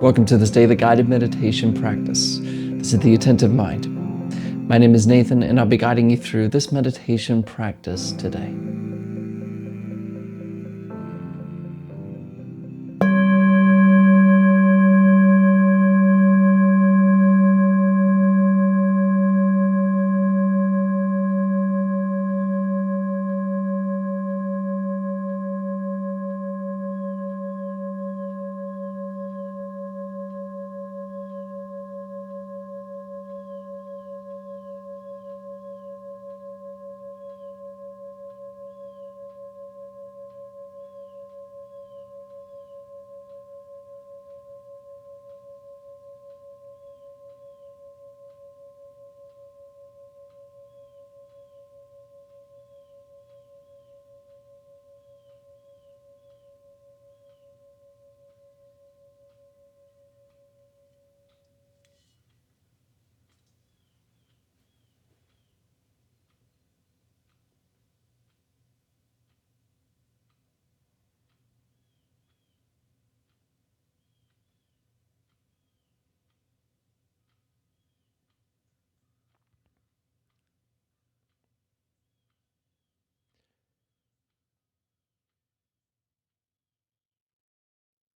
Welcome to this daily guided meditation practice. This is the Attentive Mind. My name is Nathan, and I'll be guiding you through this meditation practice today.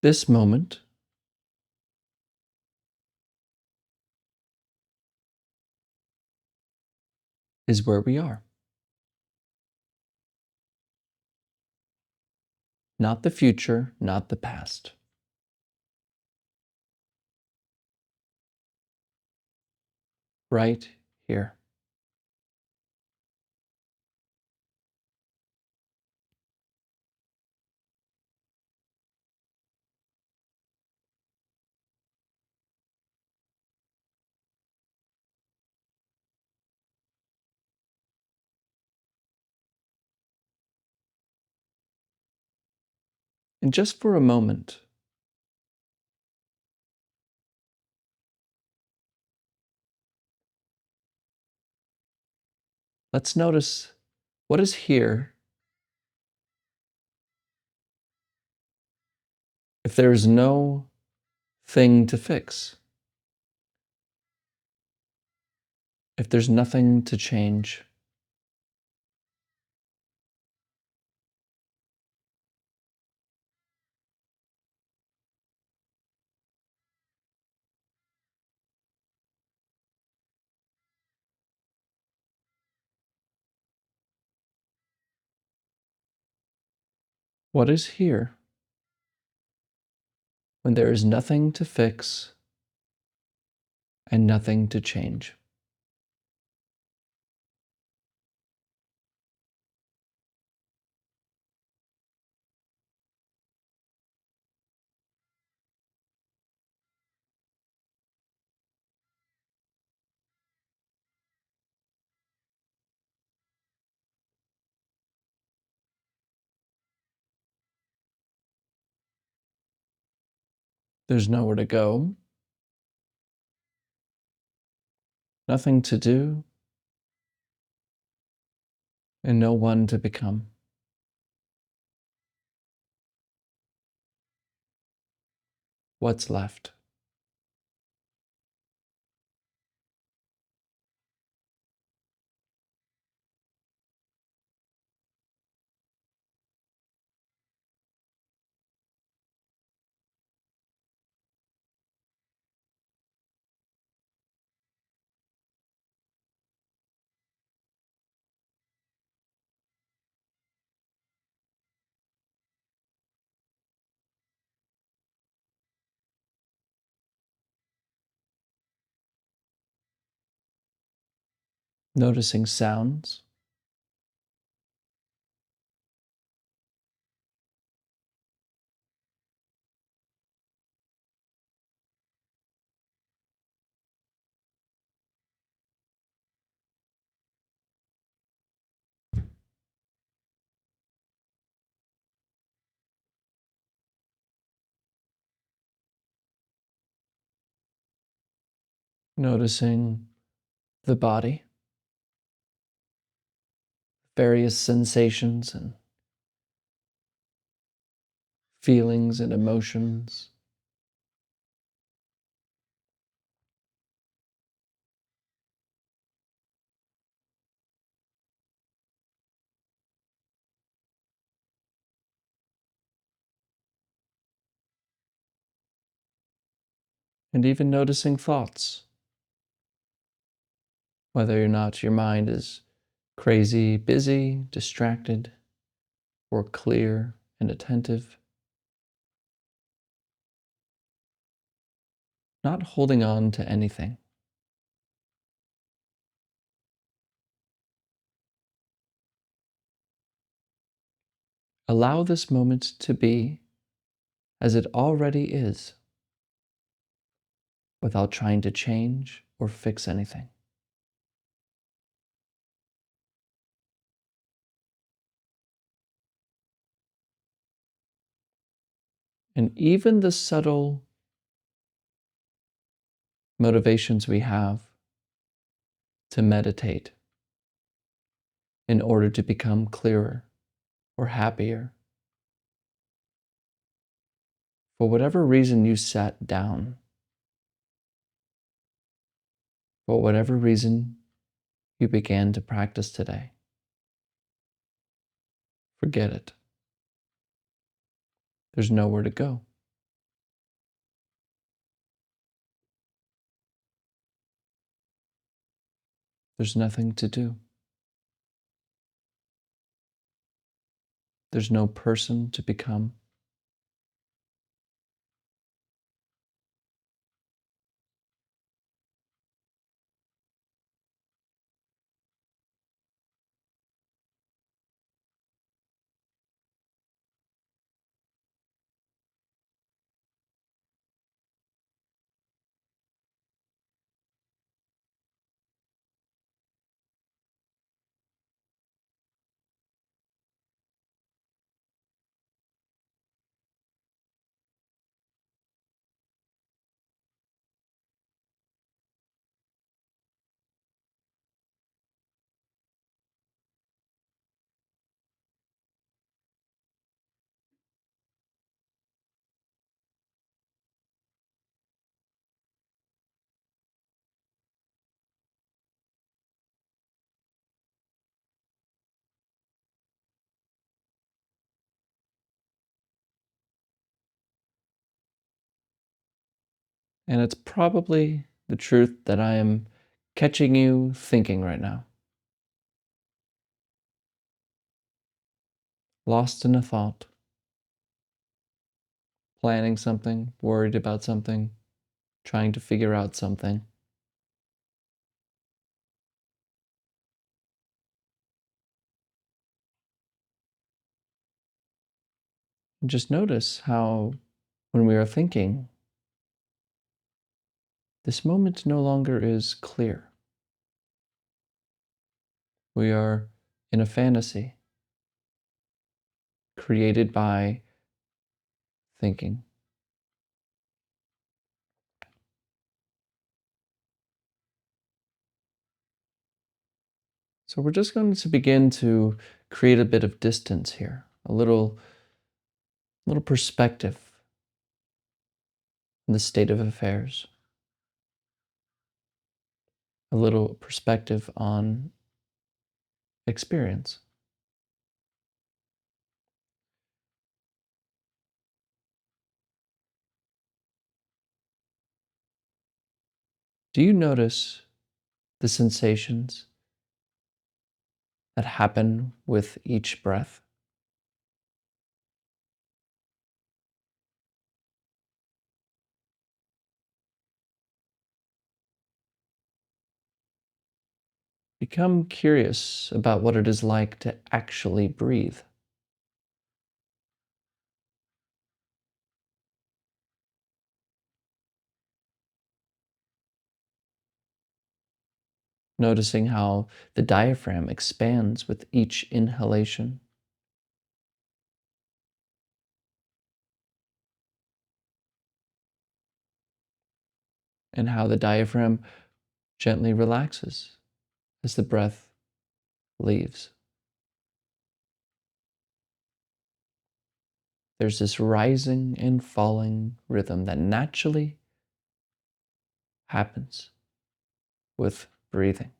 This moment is where we are. Not the future, not the past. Right here. And just for a moment, let's notice what is here if there is no thing to fix, if there's nothing to change. What is here when there is nothing to fix and nothing to change? There's nowhere to go, nothing to do, and no one to become. What's left? Noticing sounds, noticing the body, various sensations and feelings and emotions, and even noticing thoughts, whether or not your mind is crazy, busy, distracted, or clear and attentive. Not holding on to anything. Allow this moment to be as it already is, without trying to change or fix anything. And even the subtle motivations we have to meditate in order to become clearer or happier, for whatever reason you sat down, for whatever reason you began to practice today, forget it. There's nowhere to go. There's nothing to do. There's no person to become. And it's probably the truth that I am catching you thinking right now. Lost in a thought, planning something, worried about something, trying to figure out something. And just notice how, when we are thinking, this moment no longer is clear. We are in a fantasy created by thinking. So we're just going to begin to create a bit of distance here, a little perspective in the state of affairs, a little perspective on experience. Do you notice the sensations that happen with each breath? Become curious about what it is like to actually breathe. Noticing how the diaphragm expands with each inhalation, and how the diaphragm gently relaxes as the breath leaves. There's this rising and falling rhythm that naturally happens with breathing.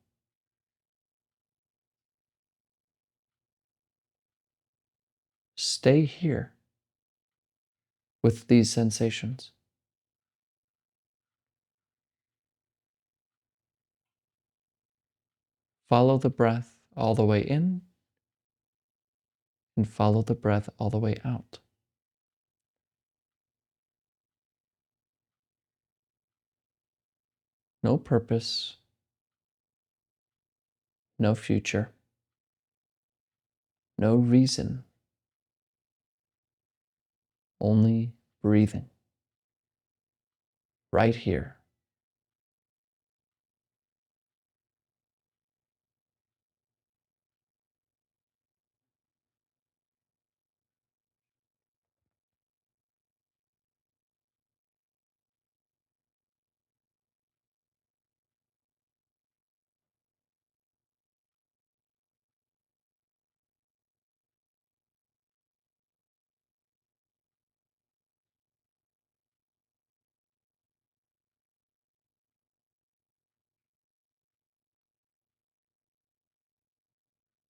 Stay here with these sensations. Follow the breath all the way in and follow the breath all the way out. No purpose, no future, no reason, only breathing right here.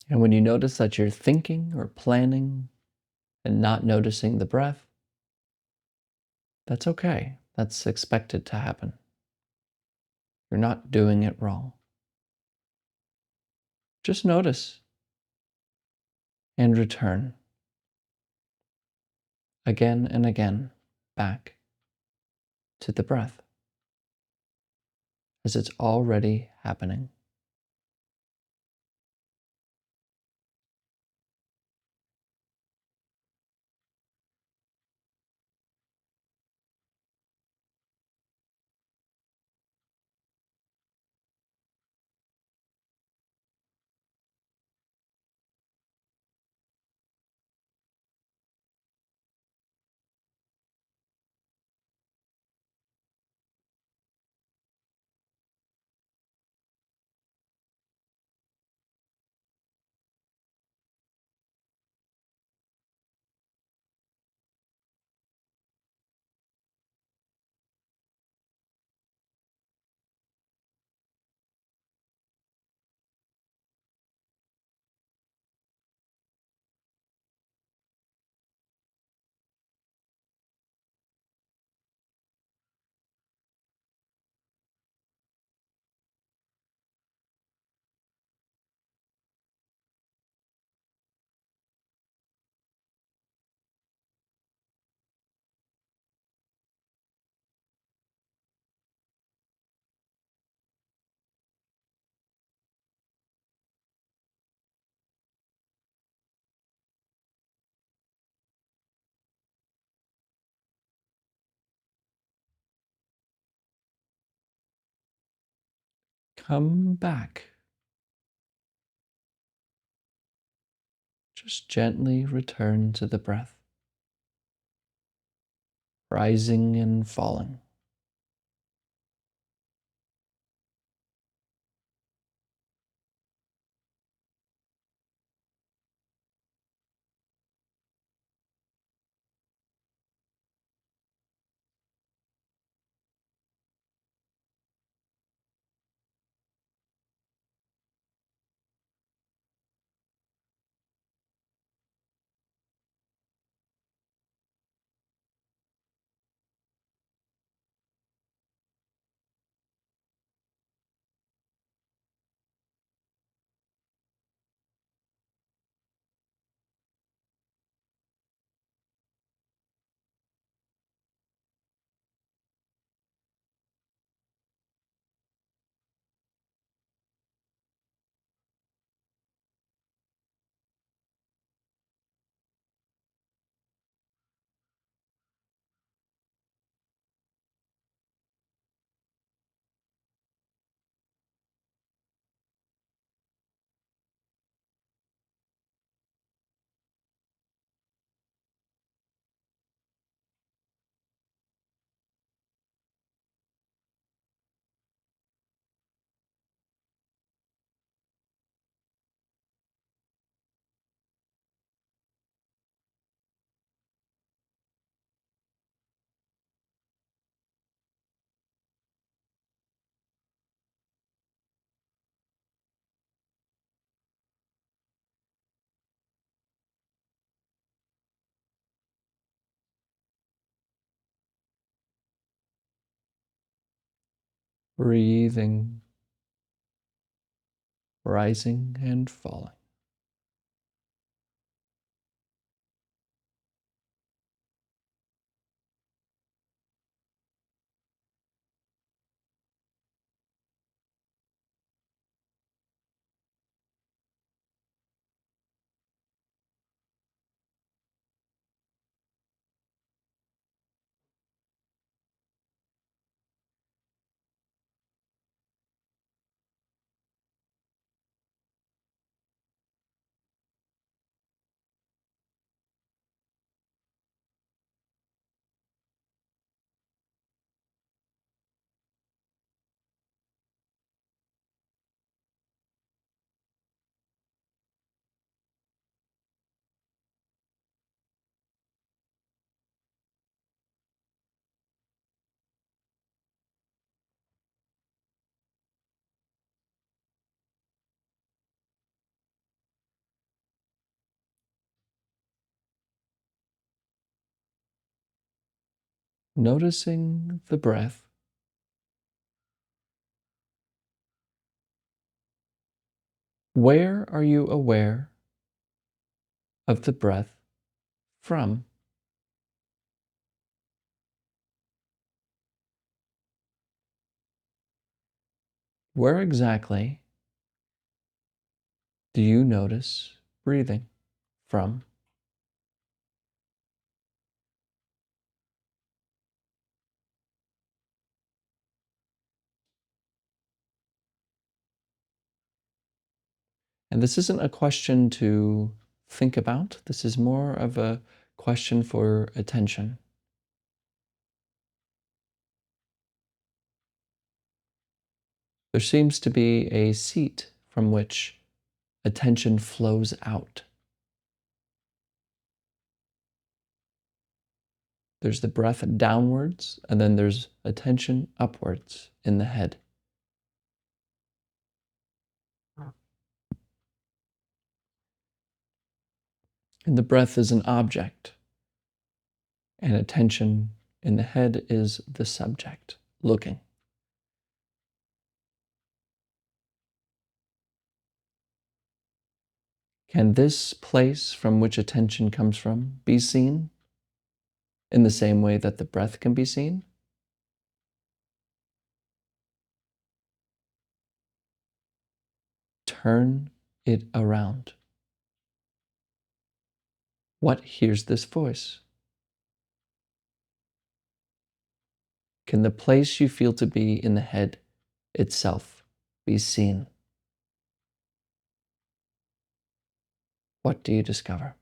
And when you notice that you're thinking or planning and not noticing the breath, that's okay. That's expected to happen. You're not doing it wrong. Just notice and return again and again back to the breath as it's already happening. Come back. Just gently return to the breath, rising and falling. Breathing, rising and falling. Noticing the breath. Where are you aware of the breath from? Where exactly do you notice breathing from? And this isn't a question to think about. This is more of a question for attention. There seems to be a seat from which attention flows out. There's the breath downwards, and then there's attention upwards in the head. And the breath is an object, and attention in the head is the subject, looking. Can this place from which attention comes from be seen in the same way that the breath can be seen? Turn it around. What hears this voice? Can the place you feel to be in the head itself be seen? What do you discover?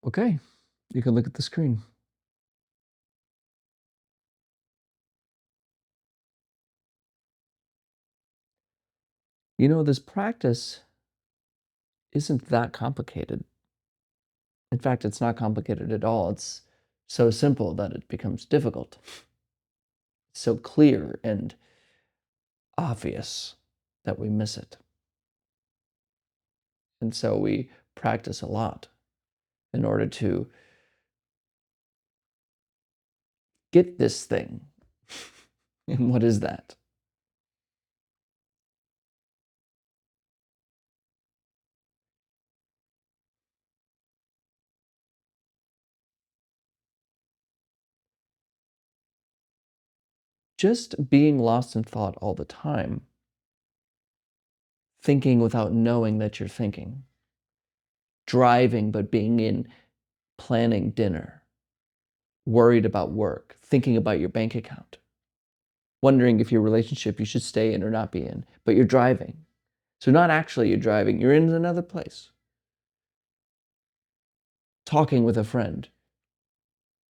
Okay, you can look at the screen. You know, this practice isn't that complicated. In fact, it's not complicated at all. It's so simple that it becomes difficult, so clear and obvious that we miss it. And so we practice a lot in order to get this thing. And what is that? Just being lost in thought all the time, thinking without knowing that you're thinking, driving but being in planning dinner, worried about work, thinking about your bank account, wondering if your relationship you should stay in or not be in, but you're driving. So not actually you're driving, you're in another place. Talking with a friend,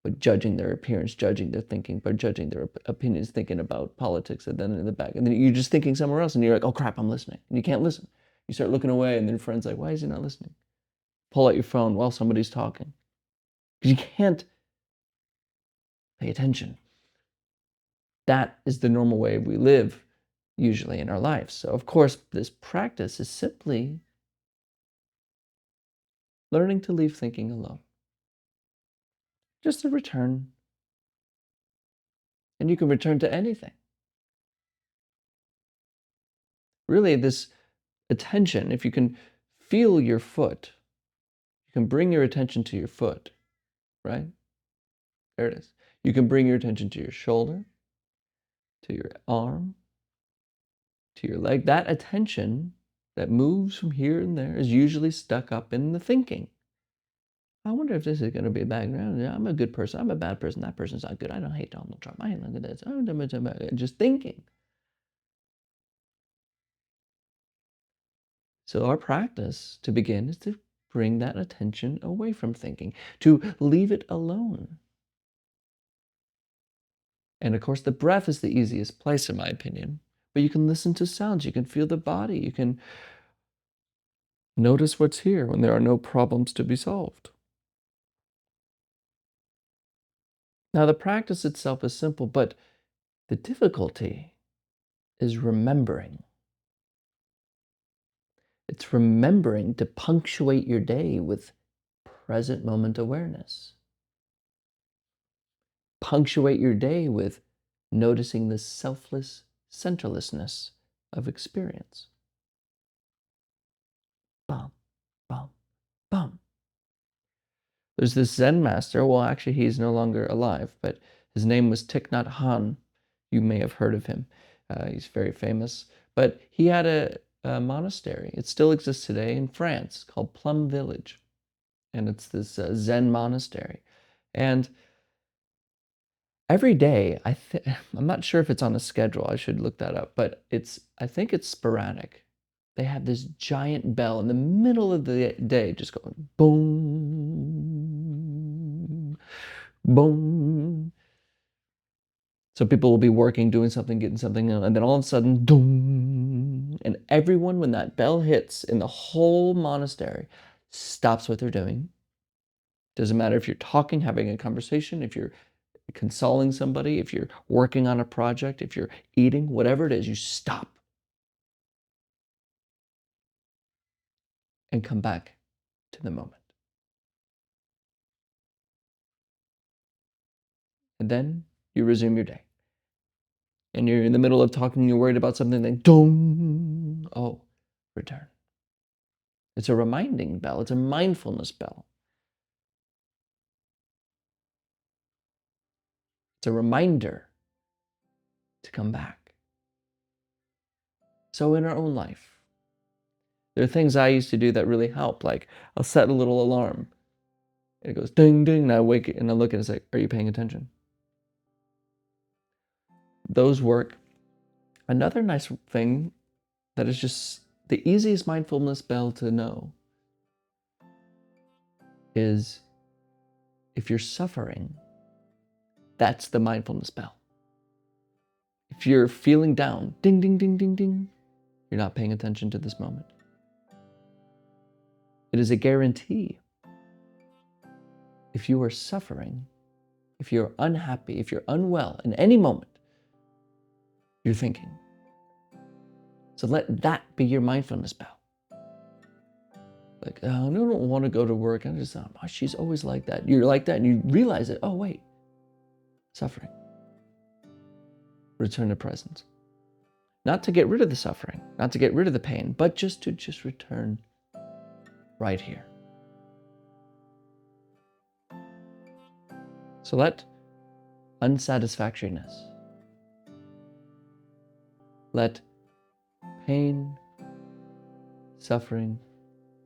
but judging their appearance, judging their thinking, but judging their opinions, thinking about politics, and then in the back. And then you're just thinking somewhere else, and you're like, oh crap, I'm listening. And you can't listen. You start looking away, and then your friend's like, why is he not listening? Pull out your phone while somebody's talking. Because you can't pay attention. That is the normal way we live, usually in our lives. So, of course, this practice is simply learning to leave thinking alone. Just a return. And you can return to anything. Really, this attention, if you can feel your foot, you can bring your attention to your foot, right? There it is. You can bring your attention to your shoulder, to your arm, to your leg. That attention that moves from here and there is usually stuck up in the thinking. I wonder if this is going to be a background. I'm a good person. I'm a bad person. That person's not good. I don't hate Donald Trump. I look at this. Just thinking. So our practice to begin is to bring that attention away from thinking, to leave it alone. And of course, the breath is the easiest place, in my opinion. But you can listen to sounds. You can feel the body. You can notice what's here when there are no problems to be solved. Now, the practice itself is simple, but the difficulty is remembering. It's remembering to punctuate your day with present moment awareness. Punctuate your day with noticing the selfless centerlessness of experience. Bum, bum, bum. There's this Zen master. Well, actually, he's no longer alive, but his name was Thich Nhat Hanh. You may have heard of him. He's very famous. But he had a monastery. It still exists today in France called Plum Village. And it's this Zen monastery. And every day, I'm not sure if it's on a schedule. I should look that up. But I think it's sporadic. They have this giant bell in the middle of the day just going boom, boom. So people will be working, doing something, getting something, and then all of a sudden, boom. And everyone, when that bell hits in the whole monastery, stops what they're doing. Doesn't matter if you're talking, having a conversation, if you're consoling somebody, if you're working on a project, if you're eating, whatever it is, you stop and come back to the moment. And then you resume your day. And you're in the middle of talking, you're worried about something, then dong, oh, return. It's a reminding bell. It's a mindfulness bell. It's a reminder to come back. So in our own life, there are things I used to do that really help. Like I'll set a little alarm. And it goes ding, ding, and I wake and I look and it's like, are you paying attention? Those work. Another nice thing that is just the easiest mindfulness bell to know is if you're suffering, that's the mindfulness bell. If you're feeling down, ding, ding, ding, ding, ding, you're not paying attention to this moment. It is a guarantee. If you are suffering, if you're unhappy, if you're unwell in any moment, you're thinking. So let that be your mindfulness bell. Like, oh, I don't want to go to work. I'm just, she's always like that. You're like that, and you realize it. Oh, wait, suffering. Return to presence. Not to get rid of the suffering, not to get rid of the pain, but just to return right here. So let unsatisfactoriness, let pain, suffering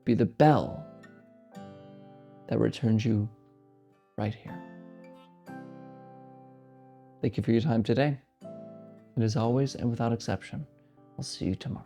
be the bell that returns you right here. Thank you for your time today. And as always, and without exception, I'll see you tomorrow.